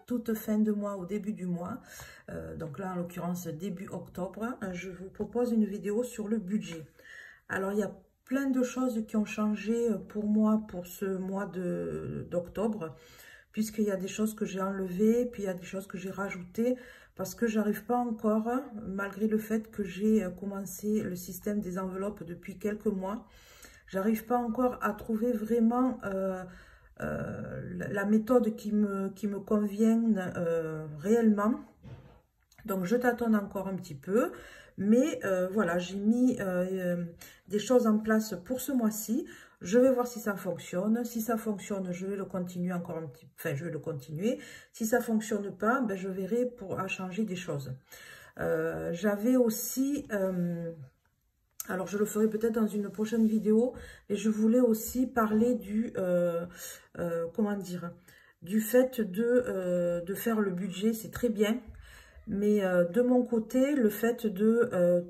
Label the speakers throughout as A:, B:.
A: toute fin de mois, au début du mois, donc là en l'occurrence début octobre, je vous propose une vidéo sur le budget. Alors il y a plein de choses qui ont changé pour moi pour ce mois d'octobre, puisqu'il y a des choses que j'ai enlevées, puis il y a des choses que j'ai rajoutées, parce que j'arrive pas encore, malgré le fait que j'ai commencé le système des enveloppes depuis quelques mois, j'arrive pas encore à trouver vraiment la méthode qui me convienne réellement. Donc je tâtonne encore un petit peu, mais voilà, j'ai mis des choses en place pour ce mois-ci. Je vais voir si ça fonctionne. Si ça fonctionne, je vais le continuer encore un petit peu. Enfin, je vais le continuer. Si ça fonctionne pas, ben, je verrai pour changer des choses. J'avais aussi, alors je le ferai peut-être dans une prochaine vidéo, et je voulais aussi parler du, comment dire, du fait de faire le budget, c'est très bien. Mais de mon côté, le fait de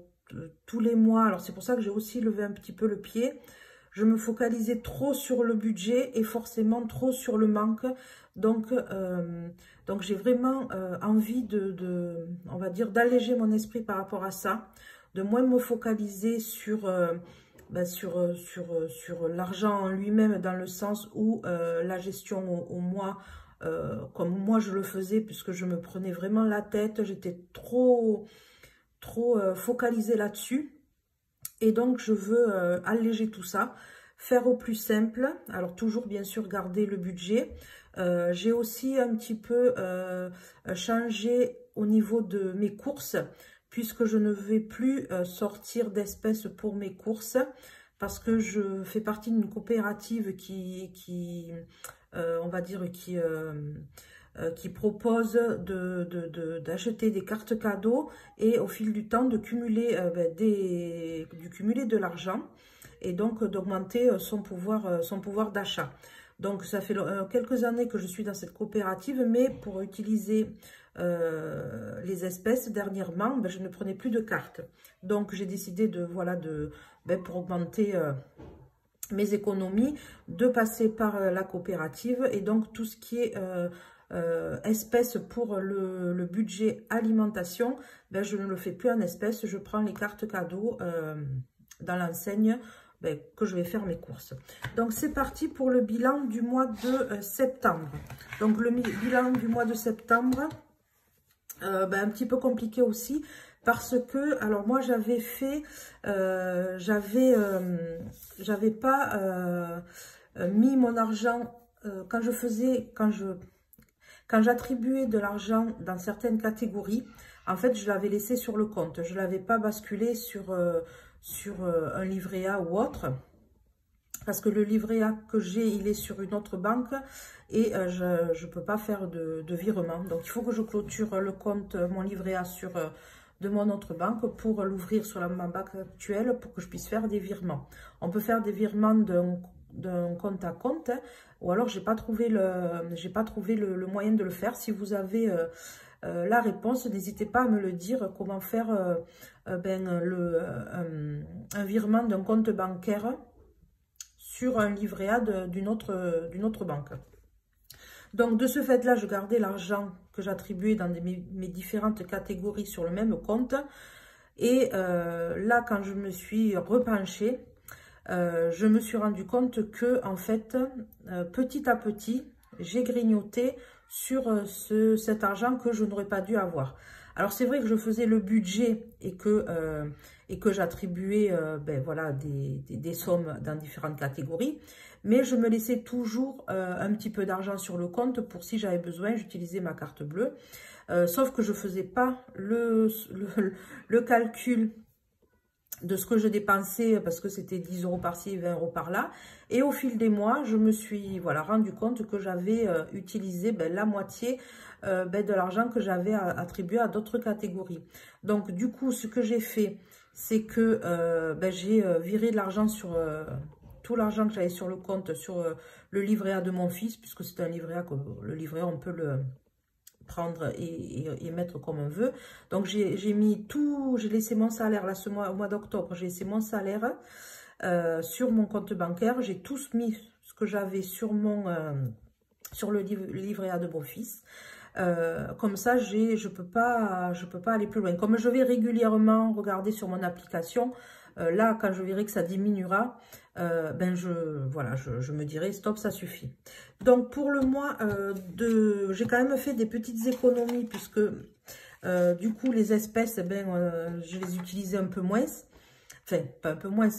A: tous les mois, alors c'est pour ça que j'ai aussi levé un petit peu le pied, je me focalisais trop sur le budget et forcément trop sur le manque. Donc j'ai vraiment envie on va dire, d'alléger mon esprit par rapport à ça, de moins me focaliser sur, sur l'argent en lui-même, dans le sens où la gestion au mois, comme moi je le faisais, puisque je me prenais vraiment la tête, j'étais trop focalisée là-dessus. Et donc je veux alléger tout ça, faire au plus simple, alors toujours bien sûr garder le budget. J'ai aussi un petit peu changé au niveau de mes courses, puisque je ne vais plus sortir d'espèces pour mes courses, parce que je fais partie d'une coopérative qui on va dire, qui propose d'acheter des cartes cadeaux et au fil du temps de cumuler, cumuler de l'argent et donc d'augmenter son pouvoir d'achat. Donc ça fait quelques années que je suis dans cette coopérative, mais pour utiliser les espèces dernièrement, je ne prenais plus de cartes. Donc j'ai décidé pour augmenter mes économies, de passer par la coopérative, et donc tout ce qui est espèces pour le budget alimentation, je ne le fais plus en espèces, je prends les cartes cadeaux dans l'enseigne que je vais faire mes courses. Donc c'est parti pour le bilan du mois de septembre. Donc le bilan du mois de septembre, un petit peu compliqué aussi, parce que, alors moi j'avais fait, j'avais pas mis mon argent, quand j'attribuais de l'argent dans certaines catégories, en fait je l'avais laissé sur le compte, je l'avais pas basculé sur un livret A ou autre, parce que le livret A que j'ai, il est sur une autre banque, et je ne peux pas faire de virement. Donc il faut que je clôture le compte, mon livret A de mon autre banque, pour l'ouvrir sur ma banque actuelle, pour que je puisse faire des virements. On peut faire des virements d'un compte à compte, ou alors j'ai pas trouvé le moyen de le faire. Si vous avez la réponse, n'hésitez pas à me le dire, comment faire un virement d'un compte bancaire sur un livret A d'une autre banque. Donc, de ce fait-là, je gardais l'argent que j'attribuais dans mes différentes catégories sur le même compte. Et là, quand je me suis repenchée, je me suis rendu compte que, en fait, petit à petit, j'ai grignoté sur cet argent que je n'aurais pas dû avoir. Alors, c'est vrai que je faisais le budget et que j'attribuais des sommes dans différentes catégories, mais je me laissais toujours un petit peu d'argent sur le compte pour, si j'avais besoin, j'utilisais ma carte bleue. Sauf que je ne faisais pas le calcul de ce que je dépensais, parce que c'était 10 € par-ci et 20 € par-là. Et au fil des mois, je me suis rendu compte que j'avais utilisé la moitié de l'argent que j'avais attribué à d'autres catégories. Donc du coup, ce que j'ai fait, c'est que j'ai viré de l'argent sur tout l'argent que j'avais sur le compte, sur le livret A de mon fils, puisque c'est un livret A, le livret A, on peut le prendre et mettre comme on veut. Donc j'ai mis tout, j'ai laissé mon salaire là au mois d'octobre, j'ai laissé mon salaire sur mon compte bancaire, j'ai tous mis ce que j'avais sur mon sur le livret A de beau-fils. Comme ça, je peux pas aller plus loin. Comme je vais régulièrement regarder sur mon application, là, quand je verrai que ça diminuera, ben je me dirai stop, ça suffit. Donc pour le mois j'ai quand même fait des petites économies puisque du coup les espèces, je les utilisais un peu moins. Enfin, pas un peu moins,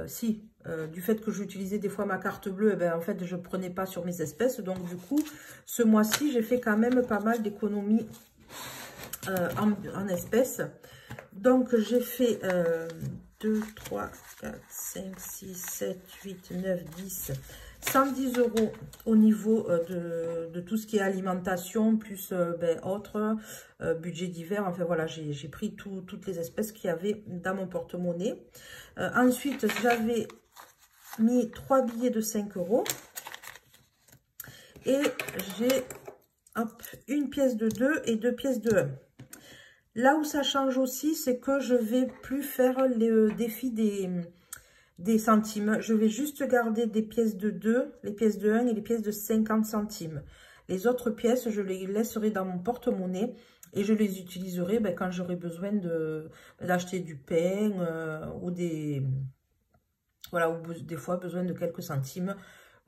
A: si, du fait que j'utilisais des fois ma carte bleue, en fait, je ne prenais pas sur mes espèces. Donc, du coup, ce mois-ci, j'ai fait quand même pas mal d'économies en espèces. Donc, j'ai fait 2, 3, 4, 5, 6, 7, 8, 9, 10, 110 € au niveau de tout ce qui est alimentation, plus autres, budget d'hiver. Enfin voilà, j'ai pris toutes les espèces qu'il y avait dans mon porte-monnaie. Ensuite, j'avais mis 3 billets de 5 € et j'ai une pièce de 2 et 2 pièces de 1. Là où ça change aussi, c'est que je vais plus faire le défi des centimes. Je vais juste garder des pièces de 2, les pièces de 1 et les pièces de 50 centimes. Les autres pièces, je les laisserai dans mon porte-monnaie et je les utiliserai quand j'aurai besoin d'acheter du pain ou voilà, ou des fois besoin de quelques centimes.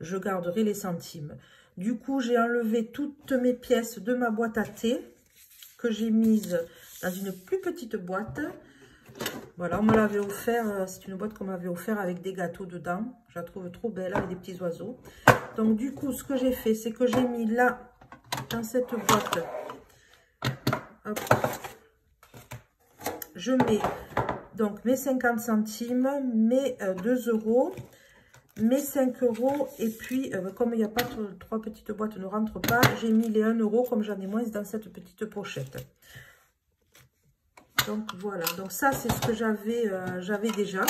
A: Je garderai les centimes. Du coup, j'ai enlevé toutes mes pièces de ma boîte à thé que j'ai mise dans une plus petite boîte. Voilà, on me l'avait offert, c'est une boîte qu'on m'avait offert avec des gâteaux dedans. Je la trouve trop belle avec des petits oiseaux. Donc du coup, ce que j'ai fait, c'est que j'ai mis là, dans cette boîte, hop, je mets donc mes 50 centimes, mes 2 €, mes 5 € et puis comme il n'y a pas 3 petites boîtes ne rentrent pas, j'ai mis les 1 € comme j'en ai moins dans cette petite pochette. Donc voilà, donc ça c'est ce que j'avais déjà.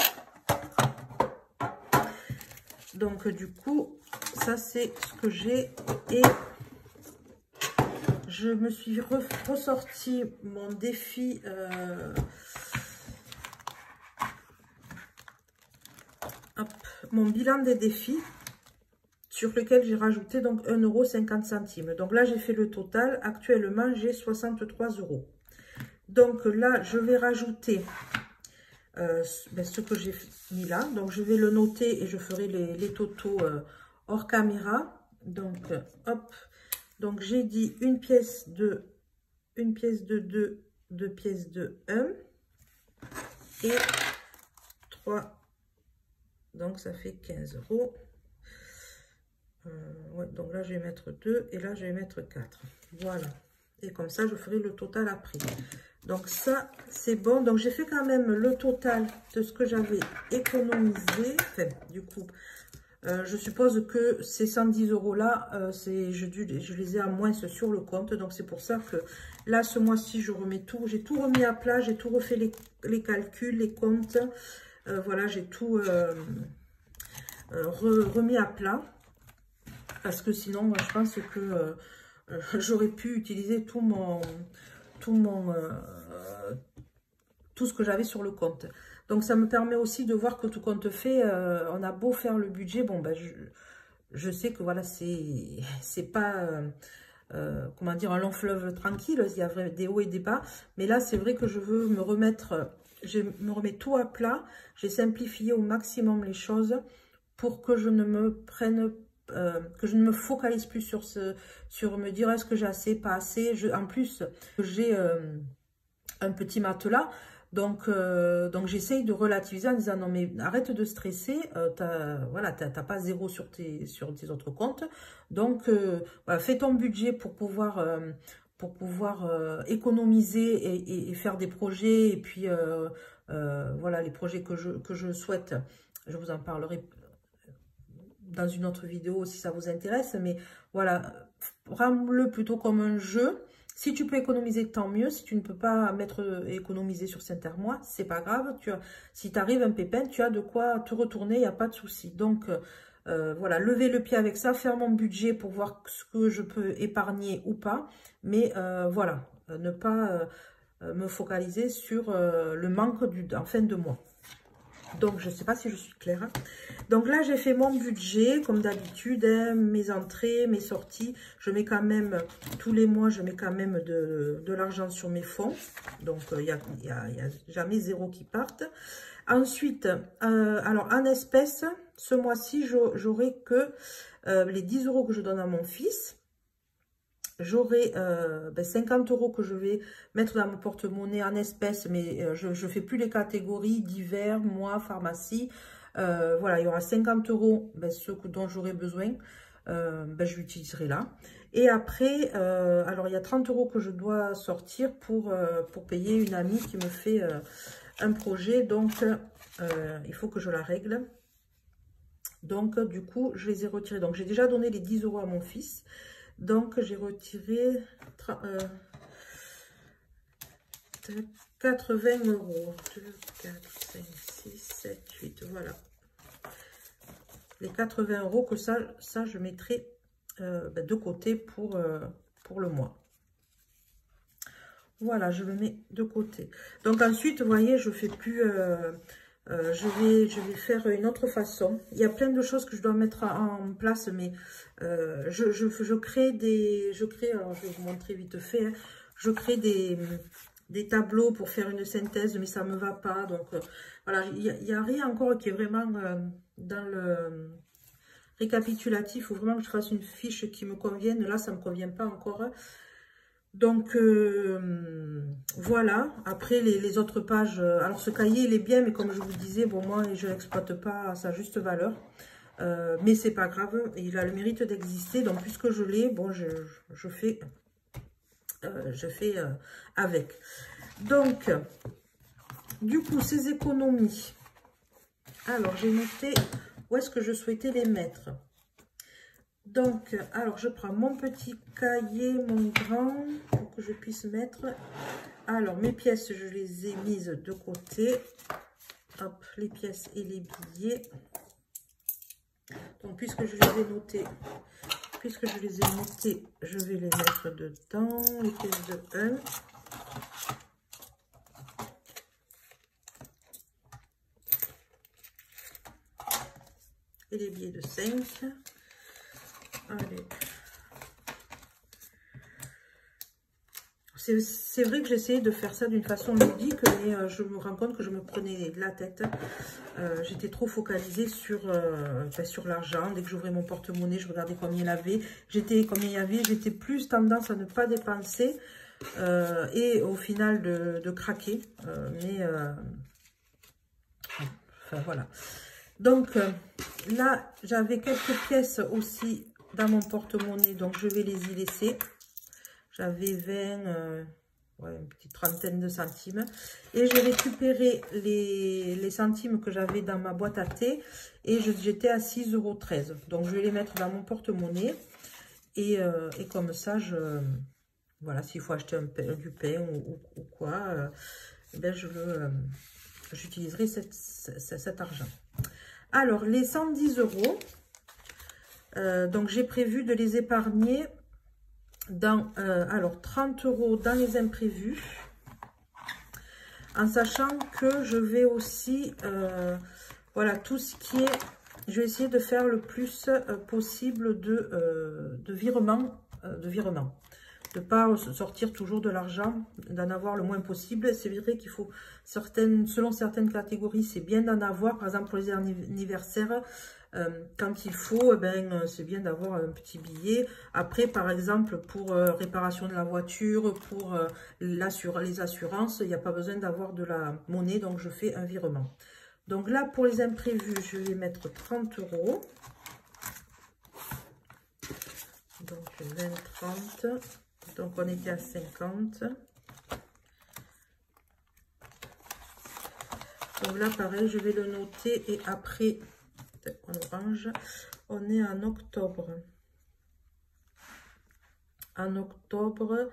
A: Donc du coup, ça c'est ce que j'ai. Et je me suis ressorti mon défi mon bilan des défis sur lequel j'ai rajouté donc 1 € 50 centimes. Donc là j'ai fait le total. Actuellement j'ai 63 €. Donc là, je vais rajouter ce que j'ai mis là. Donc, je vais le noter et je ferai les totaux hors caméra. Donc, hop. Donc, j'ai dit une pièce de 2, 2 pièces de 1 et 3. Donc, ça fait 15 €. Ouais, donc là, je vais mettre 2 et là, je vais mettre 4. Voilà. Et comme ça, je ferai le total après. Donc ça, c'est bon. Donc j'ai fait quand même le total de ce que j'avais économisé. Enfin, du coup, je suppose que ces 110 € là, je les ai à moins sur le compte. Donc c'est pour ça que là, ce mois-ci, je remets tout. J'ai tout remis à plat. J'ai tout refait les calculs, les comptes. Voilà, j'ai tout remis à plat. Parce que sinon, moi, je pense que j'aurais pu utiliser tout ce que j'avais sur le compte. Donc ça me permet aussi de voir que tout compte fait, on a beau faire le budget, bon je sais que voilà, c'est pas comment dire, un long fleuve tranquille, il y a des hauts et des bas, mais là c'est vrai que je veux me remettre, je me remets tout à plat, j'ai simplifié au maximum les choses pour que je ne me prenne que je ne me focalise plus sur me dire est-ce que j'ai assez, pas assez. En plus, j'ai un petit matelas, donc j'essaye de relativiser en disant non mais arrête de stresser, voilà, t'as pas zéro sur tes autres comptes, donc voilà, fais ton budget pour pouvoir économiser et faire des projets, et puis voilà, les projets que je souhaite, je vous en parlerai dans une autre vidéo si ça vous intéresse, mais voilà, prends-le plutôt comme un jeu. Si tu peux économiser, tant mieux. Si tu ne peux pas économiser sur Saint-Hermois, c'est pas grave. Si tu arrives un pépin, tu as de quoi te retourner, il n'y a pas de souci. Donc voilà, lever le pied avec ça, faire mon budget pour voir ce que je peux épargner ou pas. Mais voilà, ne pas me focaliser sur le manque en fin de mois. Donc, je ne sais pas si je suis claire. Donc là, j'ai fait mon budget, comme d'habitude, hein, mes entrées, mes sorties. Je mets quand même, tous les mois, je mets quand même de l'argent sur mes fonds. Donc, il n'y a jamais zéro qui parte. Ensuite, alors en espèces, ce mois-ci, j'aurai que les 10 € que je donne à mon fils. J'aurai 50 € que je vais mettre dans mon porte-monnaie en espèces, mais je ne fais plus les catégories divers, mois, pharmacie. Voilà, il y aura 50 €, ceux dont j'aurai besoin, je l'utiliserai là. Et après, alors il y a 30 € que je dois sortir pour payer une amie qui me fait un projet, donc il faut que je la règle. Donc du coup, je les ai retirés. Donc j'ai déjà donné les 10 € à mon fils. Donc, j'ai retiré 80 €. 2, 4, 5, 6, 7, 8. Voilà. Les 80 € que ça je mettrai de côté pour le mois. Voilà, je le mets de côté. Donc, ensuite, vous voyez, je fais plus... je vais faire une autre façon. Il y a plein de choses que je dois mettre en place, mais je crée, alors je vais vous montrer vite fait, hein. Je crée des tableaux pour faire une synthèse, mais ça ne me va pas. Donc voilà, il n'y a rien encore qui est vraiment dans le récapitulatif. Il faut vraiment que je fasse une fiche qui me convienne. Là, ça ne me convient pas encore. Donc, voilà. Après, les autres pages... alors, ce cahier, il est bien, mais comme je vous disais, bon, moi, je ne l'exploite pas à sa juste valeur. Mais c'est pas grave. Il a le mérite d'exister. Donc, puisque je l'ai, bon, je fais avec. Donc, du coup, ces économies. Alors, j'ai noté où est-ce que je souhaitais les mettre. Donc, alors, je prends mon petit cahier, mon grand, pour que je puisse mettre... Alors, mes pièces, je les ai mises de côté. Hop, les pièces et les billets. Donc, puisque je les ai notés, je vais les mettre dedans. Les pièces de 1. Et les billets de 5. Allez. C'est vrai que j'essayais de faire ça d'une façon ludique, mais je me rends compte que je me prenais la tête. J'étais trop focalisée sur l'argent. Dès que j'ouvrais mon porte-monnaie, je regardais combien il y avait. J'étais plus tendance à ne pas dépenser et au final de craquer. Enfin voilà. Donc là, j'avais quelques pièces aussi dans mon porte-monnaie, donc je vais les y laisser. J'avais 20, une petite trentaine de centimes. Et j'ai récupéré les centimes que j'avais dans ma boîte à thé. Et j'étais à 6,13 €. Donc, je vais les mettre dans mon porte-monnaie. Et comme ça, voilà, s'il faut acheter du pain ou quoi, j'utiliserai cet argent. Alors, les 110 €, donc j'ai prévu de les épargner dans, alors 30 € dans les imprévus, en sachant que je vais aussi, voilà, tout ce qui est, je vais essayer de faire le plus possible de virements, de pas sortir toujours de l'argent, d'en avoir le moins possible. C'est vrai qu'il faut, selon certaines catégories, c'est bien d'en avoir, par exemple pour les anniversaires, quand il faut, c'est bien d'avoir un petit billet. Après, par exemple, pour réparation de la voiture, pour les assurances, il n'y a pas besoin d'avoir de la monnaie, donc je fais un virement. Donc là, pour les imprévus, je vais mettre 30 €. Donc 20, 30. Donc on était à 50. Donc là, pareil, je vais le noter et après... en orange, on est en octobre. En octobre,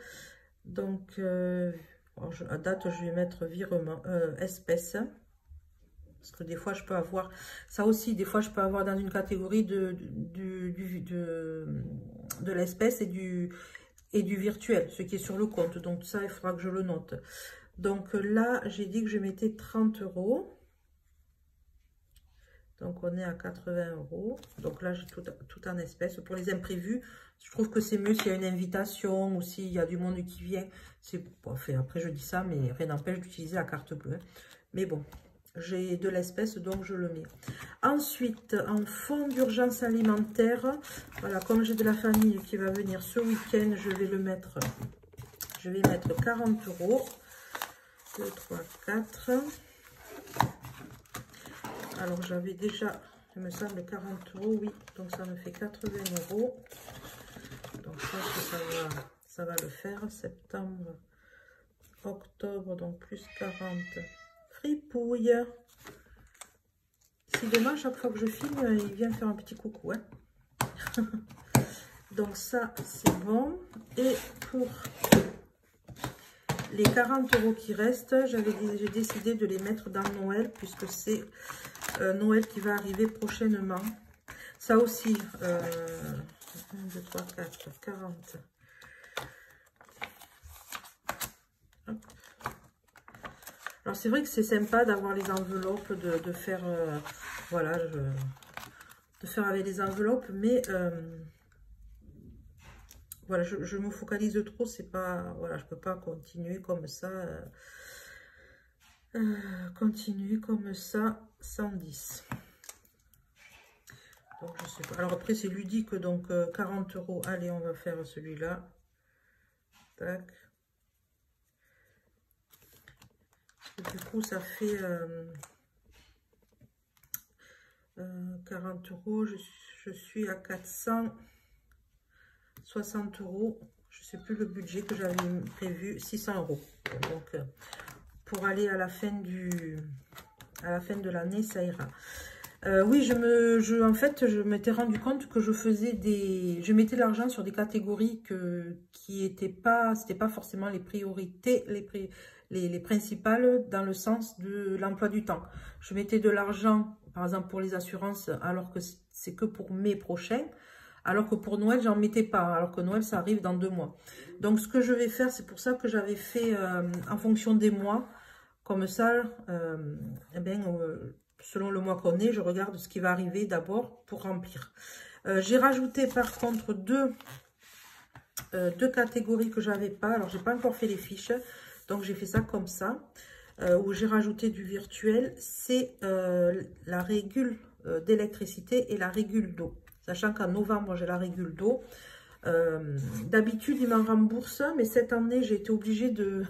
A: donc à date, je vais mettre virement espèce. Parce que des fois, je peux avoir, ça aussi, des fois, je peux avoir dans une catégorie de l'espèce et du virtuel, ce qui est sur le compte. Donc ça, il faudra que je le note. Donc là, j'ai dit que je mettais 30 €. Donc, on est à 80 €. Donc là, j'ai tout en espèces. Pour les imprévus, je trouve que c'est mieux s'il y a une invitation ou s'il y a du monde qui vient. Bon, enfin, après, je dis ça, mais rien n'empêche d'utiliser la carte bleue. Hein. Mais bon, j'ai de l'espèce, donc je le mets. Ensuite, en fonds d'urgence alimentaire, voilà, comme j'ai de la famille qui va venir ce week-end, je vais mettre 40 €. 2, 3, 4. Alors, j'avais déjà, il me semble, 40 €, oui. Donc, ça me fait 80 €. Donc, je pense que ça va le faire. Septembre, octobre, donc plus 40. Fripouille. Si demain, chaque fois que je filme, il vient faire un petit coucou. Hein. Donc, ça, c'est bon. Et pour les 40 € qui restent, j'ai décidé de les mettre dans Noël, puisque c'est Noël qui va arriver prochainement. Ça aussi, 1, 2, 3, 4, 40. Hop. Alors, c'est vrai que c'est sympa d'avoir les enveloppes, de faire, voilà, de faire avec les enveloppes, mais voilà, je me focalise trop, c'est pas, voilà, je peux pas continuer comme ça, 110. Donc, je sais pas. Alors après, c'est ludique, donc 40 €. Allez, on va faire celui-là. Tac. Du coup, ça fait 40 €. Je suis à 460 €. Je ne sais plus le budget que j'avais prévu. 600 €. Donc, pour aller à la fin de l'année, ça ira. Oui, en fait, je m'étais rendu compte que je mettais de l'argent sur des catégories qui n'étaient pas, c'était pas forcément les priorités, les principales dans le sens de l'emploi du temps. Je mettais de l'argent, par exemple, pour les assurances, alors que c'est que pour mai prochain, alors que pour Noël, j'en mettais pas, alors que Noël, ça arrive dans 2 mois. Donc, ce que je vais faire, c'est pour ça que j'avais fait en fonction des mois, comme ça, eh bien, selon le mois qu'on est, je regarde ce qui va arriver d'abord pour remplir. J'ai rajouté par contre deux catégories que j'avais pas. Alors, j'ai pas encore fait les fiches, donc j'ai fait ça comme ça, où j'ai rajouté du virtuel. C'est la régule d'électricité et la régule d'eau. Sachant qu'en novembre, j'ai la régule d'eau. D'habitude, ils m'en remboursent, mais cette année, j'ai été obligée de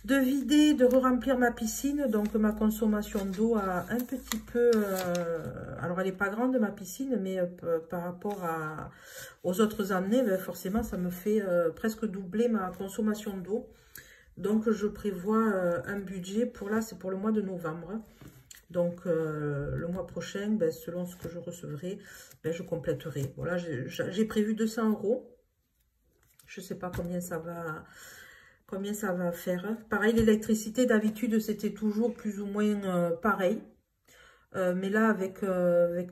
A: vider, de re-remplir ma piscine. Donc, ma consommation d'eau a un petit peu... alors, elle n'est pas grande, ma piscine, mais par rapport aux autres années, ben, forcément, ça me fait presque doubler ma consommation d'eau. Donc, je prévois un budget. Pour là, c'est pour le mois de novembre. Donc, le mois prochain, ben, selon ce que je recevrai, ben, je compléterai. Voilà, j'ai prévu 200 €. Je ne sais pas combien ça va faire. Pareil, l'électricité, d'habitude, c'était toujours plus ou moins pareil. Mais là, avec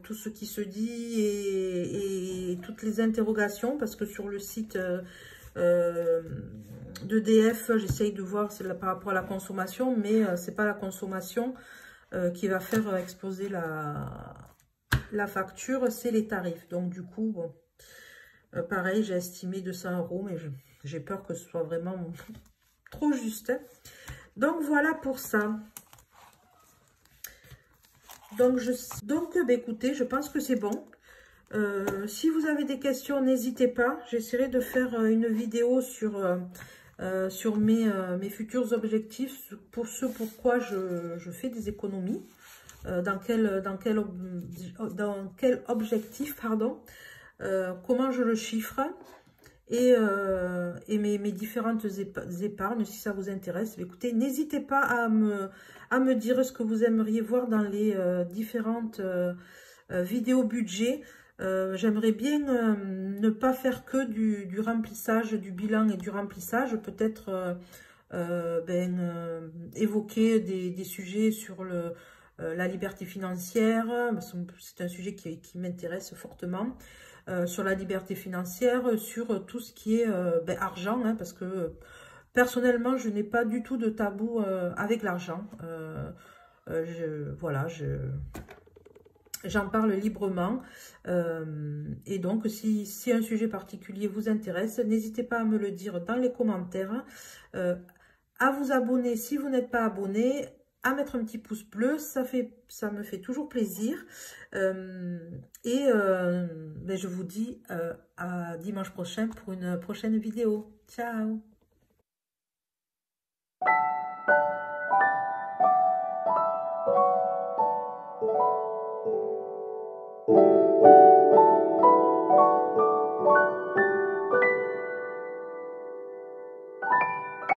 A: tout ce qui se dit et toutes les interrogations, parce que sur le site d'EDF, j'essaye de voir par rapport à la consommation, mais c'est pas la consommation qui va faire exploser la facture, c'est les tarifs. Donc, du coup, bon, pareil, j'ai estimé 200 €, mais j'ai peur que ce soit vraiment trop juste. Donc, voilà pour ça. Donc, bah, écoutez, je pense que c'est bon. Si vous avez des questions, n'hésitez pas. J'essaierai de faire une vidéo sur mes futurs objectifs, pour ce pourquoi je fais des économies, dans quel objectif, pardon, comment je le chiffre, et mes différentes épargnes, si ça vous intéresse. Écoutez, n'hésitez pas à me dire ce que vous aimeriez voir dans les différentes vidéos budget. J'aimerais bien ne pas faire que du remplissage, du bilan et du remplissage. Peut-être évoquer des sujets sur la liberté financière. C'est un sujet qui m'intéresse fortement. Sur la liberté financière, sur tout ce qui est argent, hein, parce que personnellement, je n'ai pas du tout de tabou avec l'argent. Voilà, J'en parle librement. Et donc, si un sujet particulier vous intéresse, n'hésitez pas à me le dire dans les commentaires. À vous abonner si vous n'êtes pas abonné, à mettre un petit pouce bleu, ça me fait toujours plaisir. Ben, je vous dis à dimanche prochain pour une prochaine vidéo. Ciao!